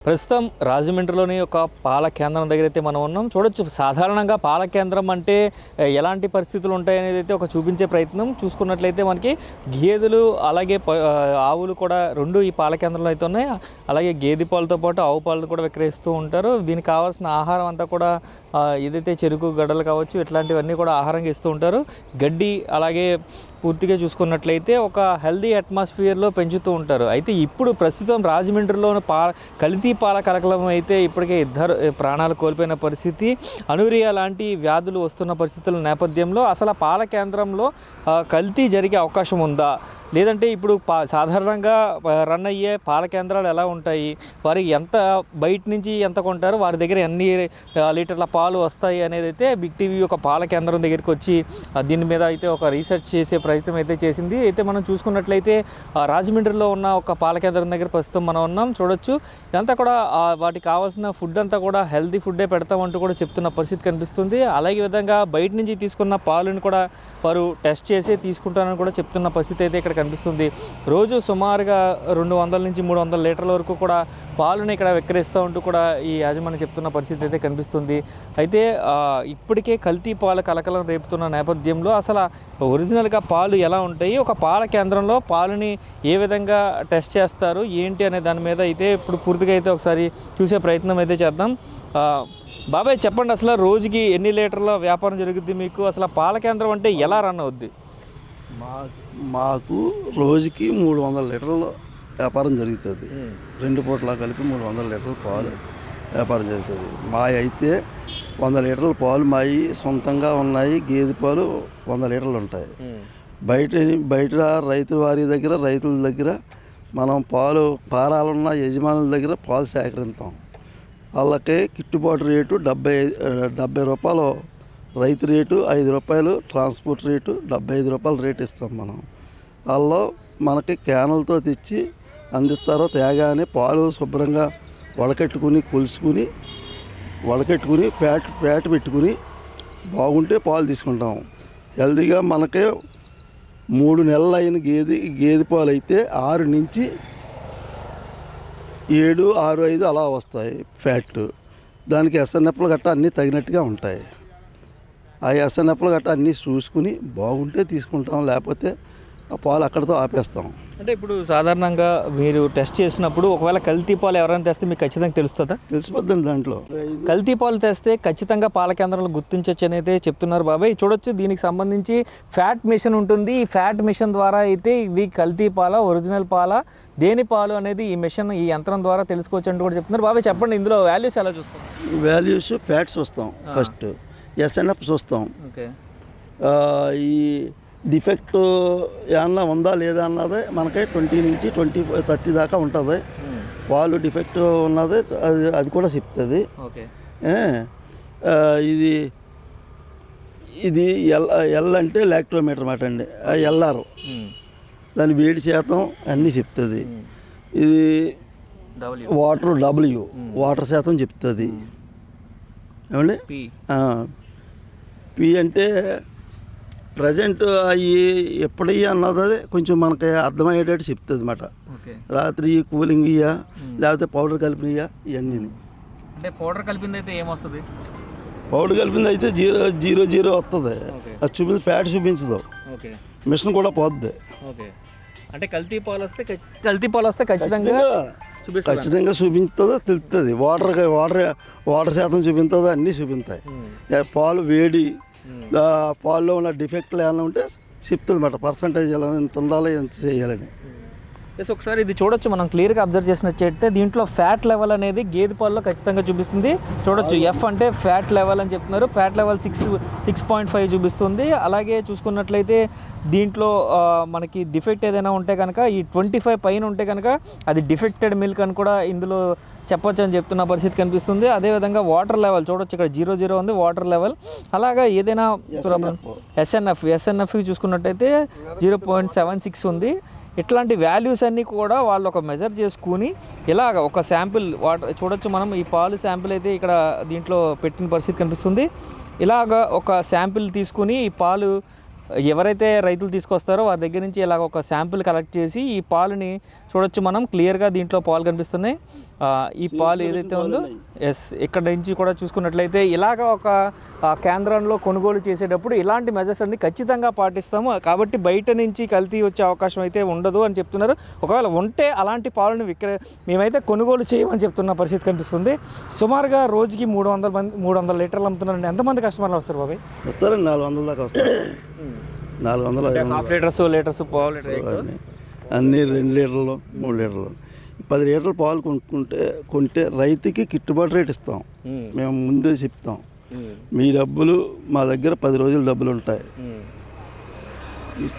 ప్రస్తుతం రాజమండ్రిలోని ఒక పాల కేంద్రం దగ్గర అయితే మనం ఉన్నాం. చూడొచ్చు, సాధారణంగా పాల కేంద్రం అంటే ఎలాంటి పరిస్థితులు ఉంటాయనేది అయితే ఒక చూపించే ప్రయత్నం. చూసుకున్నట్లయితే మనకి గేదెలు అలాగే ఆవులు కూడా రెండు ఈ పాల కేంద్రంలో అయితే ఉన్నాయి. అలాగే గేదె పాలతో పాటు ఆవు పాలను కూడా విక్రయిస్తూ ఉంటారు. దీనికి కావాల్సిన ఆహారం అంతా కూడా ఏదైతే చెరుకు గడ్డలు కావచ్చు ఇట్లాంటివన్నీ కూడా ఆహారంగా ఇస్తూ ఉంటారు. గడ్డి అలాగే పూర్తిగా చూసుకున్నట్లయితే ఒక హెల్దీ అట్మాస్ఫియర్లో పెంచుతూ ఉంటారు. అయితే ఇప్పుడు ప్రస్తుతం రాజమండ్రిలోని కల్తీ పాల కలకలం అయితే ఇప్పటికే ఇద్దరు ప్రాణాలు కోల్పోయిన పరిస్థితి, అనూరియా లాంటి వ్యాధులు వస్తున్న పరిస్థితుల నేపథ్యంలో అసలు పాల కేంద్రంలో కల్తీ జరిగే అవకాశం ఉందా, లేదంటే ఇప్పుడు సాధారణంగా రన్ అయ్యే పాల కేంద్రాలు ఎలా ఉంటాయి, వారికి ఎంత బయట నుంచి ఎంత కొంటారు, వారి దగ్గర ఎన్ని లీటర్ల పాలు వస్తాయి అనేది అయితే బిగ్ టీవీ ఒక పాల కేంద్రం దగ్గరికి వచ్చి దీని మీద అయితే ఒక రీసెర్చ్ చేసే ప్రయత్నం అయితే చేసింది. అయితే మనం చూసుకున్నట్లయితే రాజమండ్రిలో ఉన్న ఒక పాల కేంద్రం దగ్గర ప్రస్తుతం మనం ఉన్నాం. చూడొచ్చు, ఇదంతా కూడా వాటికి కావాల్సిన ఫుడ్ అంతా కూడా హెల్తీ ఫుడ్డే పెడతామంటూ కూడా చెప్తున్న పరిస్థితి కనిపిస్తుంది. అలాగే విధంగా బయట నుంచి తీసుకున్న పాలను కూడా వారు టెస్ట్ చేసి తీసుకుంటారని కూడా చెప్తున్న పరిస్థితి అయితే ఇక్కడ కనిపిస్తుంది. రోజు సుమారుగా 200 నుంచి 300 లీటర్ల వరకు కూడా పాలను ఇక్కడ విక్రయిస్తూ ఉంటూ కూడా ఈ యాజమాన్యం చెప్తున్న పరిస్థితి అయితే కనిపిస్తుంది. అయితే ఇప్పటికే కల్తీ పాల కలకలం రేపుతున్న నేపథ్యంలో అసలు ఒరిజినల్గా పాలు ఎలా ఉంటాయి, ఒక పాల కేంద్రంలో పాలని ఏ విధంగా టెస్ట్ చేస్తారు ఏంటి అనే దాని మీద అయితే ఇప్పుడు పూర్తిగా అయితే ఒకసారి చూసే ప్రయత్నం అయితే చేద్దాం. బాబాయ్ చెప్పండి, అసలు రోజుకి ఎన్ని లీటర్ల వ్యాపారం జరుగుద్ది మీకు? అసలు పాల కేంద్రం అంటే ఎలా రన్ అవుద్ది? మాకు రోజుకి 300 లీటర్ల వ్యాపారం జరుగుతుంది. 2 పూటలా కలిపి 300 లీటర్ల పాలు వ్యాపారం జరుగుతుంది. మావి అయితే 100 లీటర్ల పాలు మావి సొంతంగా ఉన్నాయి. గేదె పాలు 100 లీటర్లు ఉంటాయి. బయట రైతుల దగ్గర మనం పాలు పారాలున్న యజమానుల దగ్గర పాలు సేకరిస్తాం. వాళ్ళకి గిట్టుబాటు రేటు 70 రూపాయలు రైతు రేటు, 5 రూపాయలు ట్రాన్స్పోర్ట్ రేటు, 75 రూపాయల రేటు ఇస్తాం మనం. వాళ్ళు మనకి క్యానులతో తెచ్చి అందిస్తారు. తేగానే పాలు శుభ్రంగా వడకట్టుకుని కొలుసుకుని ఫ్యాట్ పెట్టుకుని బాగుంటే పాలు తీసుకుంటాం. హెల్దీగా మనకి 3 నెలలు అయిన గేదె పాలు అయితే 6 నుంచి 7, 6, 5 అలా వస్తాయి ఫ్యాట్. దానికి ఎస్ఎన్ఎఫ్లు గట్రా అన్నీ తగినట్టుగా ఉంటాయి. ఆ ఎస్ఎన్ఎఫ్లు గట్రా అన్నీ చూసుకుని బాగుంటే తీసుకుంటాం, లేకపోతే ఆ పాలు అక్కడితో ఆపేస్తాం. అంటే ఇప్పుడు సాధారణంగా మీరు టెస్ట్ చేసినప్పుడు ఒకవేళ కల్తీ పాలు ఎవరైనా తెస్తే మీకు ఖచ్చితంగా తెలుస్తుందా? తెలిసిపోద్దండి. దాంట్లో కల్తీ పాలు తెస్తే ఖచ్చితంగా పాల కేంద్రంలో గుర్తించవచ్చు అనేది చెప్తున్నారు బాబాయ్. చూడొచ్చు, దీనికి సంబంధించి ఫ్యాట్ మిషన్ ఉంటుంది. ఈ ఫ్యాట్ మిషన్ ద్వారా అయితే ఇది కల్తీ పాల ఒరిజినల్ పాల దేని పాలు అనేది ఈ యంత్రం ద్వారా తెలుసుకోవచ్చు అంటూ కూడా చెప్తున్నారు. బాబాయ్ చెప్పండి, ఇందులో వాల్యూస్ ఎలా చూస్తాం? వాల్యూస్ ఫ్యాట్స్ చూస్తాం, ఫస్ట్ ఎస్ఎన్ఎఫ్ చూస్తాం. ఓకే, ఈ డిఫెక్ట్ ఏమన్నా ఉందా లేదా అన్నది మనకి 20 నుంచి 30 దాకా ఉంటుంది. పాలు డిఫెక్ట్ ఉన్నది అది కూడా చెప్తుంది. ఓకే, ఇది ఎల్ అంటే లాక్టోమీటర్ మాట అండి. ఎల్ఆర్ దాని వేడి శాతం అన్నీ చెప్తుంది. ఇది వాటర్ శాతం చెప్తుంది. ఏమండి, పి అంటే ప్రజెంట్ అవి ఎప్పుడు అన్నది కొంచెం మనకి అర్థమయ్యేటట్టు చెప్తుంది అన్నమాట. రాత్రి కూలింగ్ ఇయ్యా లేకపోతే పౌడర్ కలిపినయ్యా ఇవన్నీ. అంటే పౌడర్ కలిపింది అయితే ఏమొస్తుంది? పౌడర్ కలిపింది అయితే 0.00 వస్తుంది. అది ఫ్యాట్ చూపించదు. మిషన్ కూడా పోద్ది. అంటే కల్తీ పాలు వస్తే ఖచ్చితంగా చూపించుతుందో తెలుస్తుంది. వాటర్ శాతం చూపించదో అన్నీ చూపిస్తాయి. పాలు వేడి, పాల్లో ఉన్న డిఫెక్ట్లు ఏమైనా ఉంటే చెప్తుంది అన్నమాట. పర్సంటేజ్ ఎలా ఎంత ఉండాలి, ఎంత చేయాలని. ఒకసారి ఇది చూడొచ్చు, మనం క్లియర్గా అబ్జర్వ్ చేసినట్టయితే దీంట్లో ఫ్యాట్ లెవెల్ అనేది గేదె పాల్లో ఖచ్చితంగా చూపిస్తుంది. చూడొచ్చు, ఎఫ్ అంటే ఫ్యాట్ లెవెల్ అని చెప్తున్నారు. ఫ్యాట్ లెవెల్ 6.5 చూపిస్తుంది. అలాగే చూసుకున్నట్లయితే దీంట్లో మనకి డిఫెక్ట్ ఏదైనా ఉంటే కనుక ఈ 25 పైన ఉంటే కనుక అది డిఫెక్టెడ్ మిల్క్ అని కూడా ఇందులో చెప్పొచ్చు అని చెప్తున్న పరిస్థితి కనిపిస్తుంది. అదేవిధంగా వాటర్ లెవెల్ చూడొచ్చు, ఇక్కడ 0.0 ఉంది వాటర్ లెవెల్. అలాగా ఏదైనా ఎస్ఎన్ఎఫ్ చూసుకున్నట్టయితే 0.76 ఉంది. ఇట్లాంటి వాల్యూస్ అన్నీ కూడా వాళ్ళు ఒక మెజర్ చేసుకుని ఇలాగ ఒక శాంపిల్ వాటర్ చూడొచ్చు మనం. ఈ పాలు శాంపిల్ అయితే ఇక్కడ దీంట్లో పెట్టిన పరిస్థితి కనిపిస్తుంది. ఇలాగ ఒక శాంపిల్ తీసుకుని ఈ పాలు ఎవరైతే రైతులు తీసుకొస్తారో వారి దగ్గర నుంచి ఇలాగ ఒక శాంపిల్ కలెక్ట్ చేసి ఈ పాలని చూడొచ్చు మనం. క్లియర్గా దీంట్లో పాలు కనిపిస్తున్నాయి. ఈ పాలు ఏదైతే ఉందో ఎస్ ఇక్కడ నుంచి కూడా చూసుకున్నట్లయితే ఇలాగ ఒక కేంద్రంలో కొనుగోలు చేసేటప్పుడు ఇలాంటి మెజర్స్ అన్ని ఖచ్చితంగా పాటిస్తాము, కాబట్టి బయట నుంచి కల్తీ వచ్చే అవకాశం అయితే ఉండదు అని చెప్తున్నారు. ఒకవేళ ఉంటే అలాంటి పాలను మేమైతే కొనుగోలు చేయమని చెప్తున్న పరిస్థితి కనిపిస్తుంది. సుమారుగా రోజుకి 300 లీటర్లు అమ్ముతున్నారండి. ఎంతమంది కస్టమర్లు వస్తారు బాబాయ్? వస్తారండి 400 దాకా వస్తారు. 400 హాఫ్ లీటర్స్ పావు లీటర్ అన్నీ 2 లీటర్లు 3 లీటర్లు 10 లీటర్ల పాలు కొంటే రైతుకి గిట్టుబాటు రేట్ ఇస్తాం. మేము ముందే చెప్తాం, మీ డబ్బులు మా దగ్గర 10 రోజుల డబ్బులు ఉంటాయి.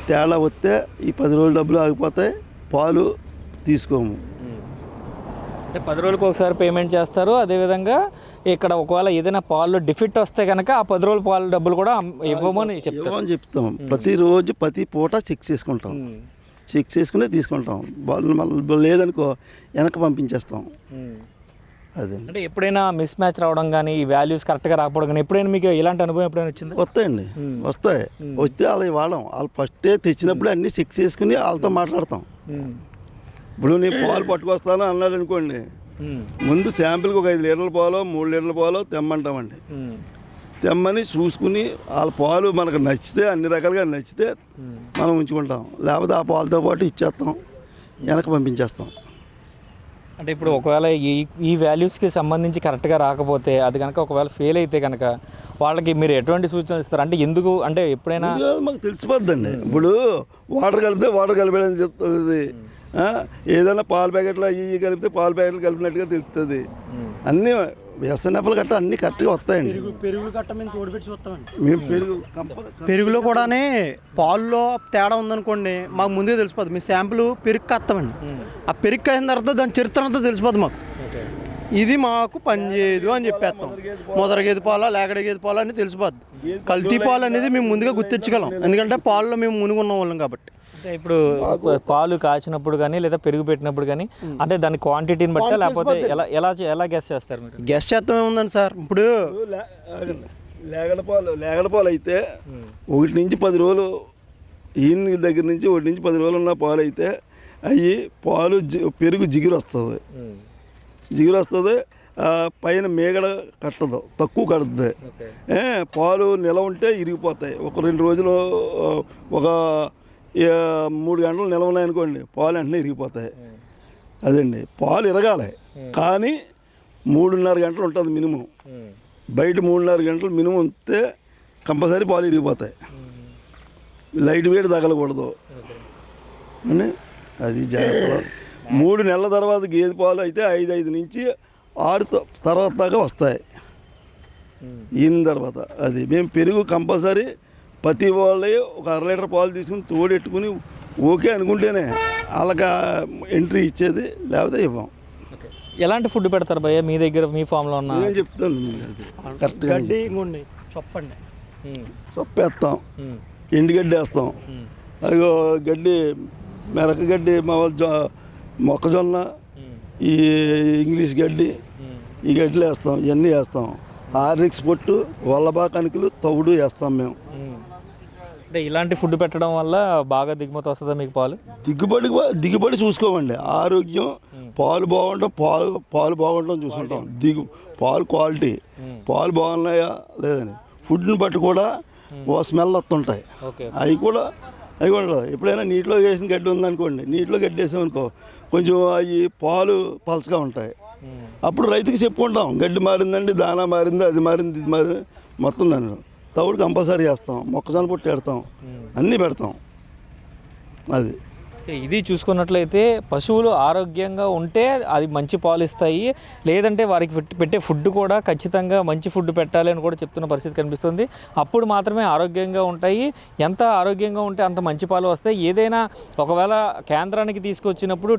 తేడా వస్తే ఈ 10 రోజుల డబ్బులు ఆగిపోతాయి, పాలు తీసుకోము. అంటే 10 రోజులకు ఒకసారి పేమెంట్ చేస్తారు. అదేవిధంగా ఇక్కడ ఒకవేళ ఏదైనా పాలు డిఫిట్ వస్తే కనుక ఆ 10 రోజుల పాలు డబ్బులు కూడా ఇవ్వమని చెప్తాం. ప్రతిరోజు ప్రతి పూట చెక్ చేసుకుంటాం, చెక్ చేసుకునే తీసుకుంటాం. మళ్ళీ లేదనుకో వెనక్కి పంపించేస్తాం. అదే అంటే ఎప్పుడైనా మిస్ మ్యాచ్ రావడం కానీ ఈ వాల్యూస్ కరెక్ట్గా రాకపోవడం కానీ ఎప్పుడైనా మీకు ఇలాంటి అనుభవం ఎప్పుడైనా వచ్చింది? వస్తాయండి, వస్తాయి. వస్తే అలా వాడడం, వాళ్ళు ఫస్టే తెచ్చినప్పుడు అన్నీ చెక్ చేసుకుని వాళ్ళతో మాట్లాడతాం. ఇప్పుడు నేను పాలు పట్టుకొస్తాను అన్నాడు అనుకోండి, ముందు శాంపిల్కి ఒక 5 లీటర్ల పాలో 3 లీటర్ల పాలో తెమ్మంటామండి. తెమ్మని చూసుకుని వాళ్ళ పాలు మనకు నచ్చితే, అన్ని రకాలుగా నచ్చితే మనం ఉంచుకుంటాం, లేకపోతే ఆ పాలతో పాటు ఇచ్చేస్తాం, వెనక్కి పంపించేస్తాం. అంటే ఇప్పుడు ఒకవేళ ఈ వాల్యూస్కి సంబంధించి కరెక్ట్గా రాకపోతే అది కనుక ఒకవేళ ఫెయిల్ అయితే కనుక వాళ్ళకి మీరు ఎటువంటి సూచనలు ఇస్తారు? అంటే ఎందుకు, అంటే ఎప్పుడైనా మాకు తెలిసిపోద్దండి. ఇప్పుడు వాటర్ కలిపితే వాటర్ కలిపాడని చెప్తుంది, ఏదైనా పాల ప్యాకెట్లు అవి కలిపితే పాల ప్యాకెట్లు కలిపినట్టుగా తెలుస్తుంది. అన్నీ ఎస్ఎన్ఎఫ్లు గట్ట అన్నీ కరెక్ట్గా వస్తాయండి. పెరుగులు గట్ట మేము తోడుపెట్టి చూస్తామండి. మేము పెరుగులో కూడానే పాల్లో తేడా ఉందనుకోండి మాకు ముందే తెలిసిపోద్ది. మేము శాంపుల్ పెరుగు కత్తామండి. ఆ పెరుగు అయిన తర్వాత దాని చరిత్ర అంతా తెలిసిపోద్ది మాకు. ఇది మాకు పనిచేయదు అని చెప్పేస్తాం. మొదర గేదె పాల లేకడ గేదె పాలు అని తెలిసిపోద్ది. కల్తీ పాలు అనేది మేము ముందుగా గుర్తించగలం, ఎందుకంటే పాలలో మేము మునుగున్న వాళ్ళం కాబట్టి. అంటే ఇప్పుడు పాలు కాచినప్పుడు కానీ లేదా పెరుగు పెట్టినప్పుడు కానీ అంటే దాని క్వాంటిటీని బట్టి లేకపోతే ఎలా గెస్ చేస్తారు మీరు? గెస్ చేస్తాం ఏముందండి సార్, ఇప్పుడు లేగడ పాలు అయితే 1 నుంచి 10 రోజులు ఈయన దగ్గర నుంచి 1 నుంచి 10 రోజులు ఉన్న పాలు అయితే అవి పాలు పెరుగు జిగురు వస్తుంది, పైన మేగడ కట్టదు, తక్కువ కడుతుంది. పాలు నిలవ ఉంటే ఇరిగిపోతాయి. ఒక 2 రోజులు ఒక 3 గంటలు నిలవ ఉన్నాయనుకోండి, పాలు వెంటనే ఇరిగిపోతాయి. అదండి, పాలు ఇరగాలి కానీ 3.5 గంటలు ఉంటుంది మినిమం. బయట 3.5 గంటలు మినిమం ఉంటే కంపల్సరీ పాలు ఇరిగిపోతాయి. లైట్ వేడి తగలకూడదు అని అది జాగ్రత్తలో. 3 నెలల తర్వాత గేదె పాలు అయితే 5 నుంచి 6 తర్వాత దాకా వస్తాయి. ఈయన తర్వాత అది మేము పెరుగు కంపల్సరీ ప్రతి వాళ్ళే ఒక 1/2 లీటర్ పాలు తీసుకుని తోడెట్టుకుని ఓకే అనుకుంటేనే వాళ్ళకి ఎంట్రీ ఇచ్చేది, లేకపోతే ఇవ్వం. ఎలాంటి ఫుడ్ పెడతారు భయ్య మీ దగ్గర, మీ ఫామ్లో ఉన్న? నేను చెప్తాను కరెక్ట్గా. చొప్పండి, చొప్పేస్తాం, ఎండుగడ్డి వేస్తాం, అదిగో గడ్డి మెరక గడ్డి, మొక్కజొన్న, ఈ ఇంగ్లీష్ గడ్డి, ఈ గడ్డిలు వేస్తాం, ఇవన్నీ వేస్తాం. హార్లిక్స్ పొట్టు, వల్లబా కణికలు, తవుడు వేస్తాం మేము. అంటే ఇలాంటి ఫుడ్ పెట్టడం వల్ల బాగా దిగుమతి వస్తుందా మీకు పాలు? దిగుబడి చూసుకోమండి. ఆరోగ్యం, పాలు బాగుంటాం, పాలు బాగుంటాం చూసుకుంటాం. పాలు క్వాలిటీ, పాలు బాగున్నాయా లేదని ఫుడ్ని బట్టి కూడా ఓ స్మెల్ వస్తుంటాయి. అవి కూడా ఎప్పుడైనా నీటిలో వేసిన గడ్డి ఉందనుకోండి, నీటిలో గడ్డి వేసామనుకో కొంచెం అవి పాలు పలసగా ఉంటాయి. అప్పుడు రైతుకి చెప్పుకుంటాం, గడ్డి మారిందండి, దానా మారింది, అది మారింది, ఇది మారింది, మొత్తం దాన్ని తవుడు కంపల్సరీ వేస్తాం, మొక్కజొన్న పొట్టు పెడతాం, అన్నీ పెడతాం. అది ఇది చూసుకున్నట్లయితే పశువులు ఆరోగ్యంగా ఉంటే అది మంచి పాలు ఇస్తాయి, లేదంటే వారికి పెట్టే ఫుడ్ కూడా ఖచ్చితంగా మంచి ఫుడ్ పెట్టాలి అని కూడా చెప్తున్న పరిస్థితి కనిపిస్తుంది. అప్పుడు మాత్రమే ఆరోగ్యంగా ఉంటాయి. ఎంత ఆరోగ్యంగా ఉంటే అంత మంచి పాలు వస్తాయి. ఏదైనా ఒకవేళ కేంద్రానికి తీసుకొచ్చినప్పుడు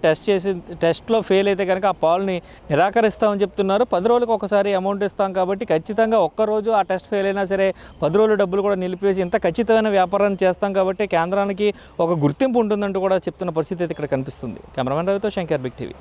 టెస్ట్లో ఫెయిల్ అయితే కనుక ఆ పాలుని నిరాకరిస్తామని చెప్తున్నారు. 10 రోజులకు ఒకసారి అమౌంట్ ఇస్తాం కాబట్టి ఖచ్చితంగా ఒక్కరోజు ఆ టెస్ట్ ఫెయిల్ అయినా సరే 10 రోజులు డబ్బులు కూడా నిలిపివేసి ఇంత ఖచ్చితమైన వ్యాపారాన్ని చేస్తాం కాబట్టి కేంద్రానికి ఒక గుర్తింపు ఉంటుందంటూ కూడా చెప్తున్న పరిస్థితి అయితే ఇక్కడ కనిపిస్తుంది. కెమెరామెన్ రవితో శంకర్, బిగ్ టీవీ.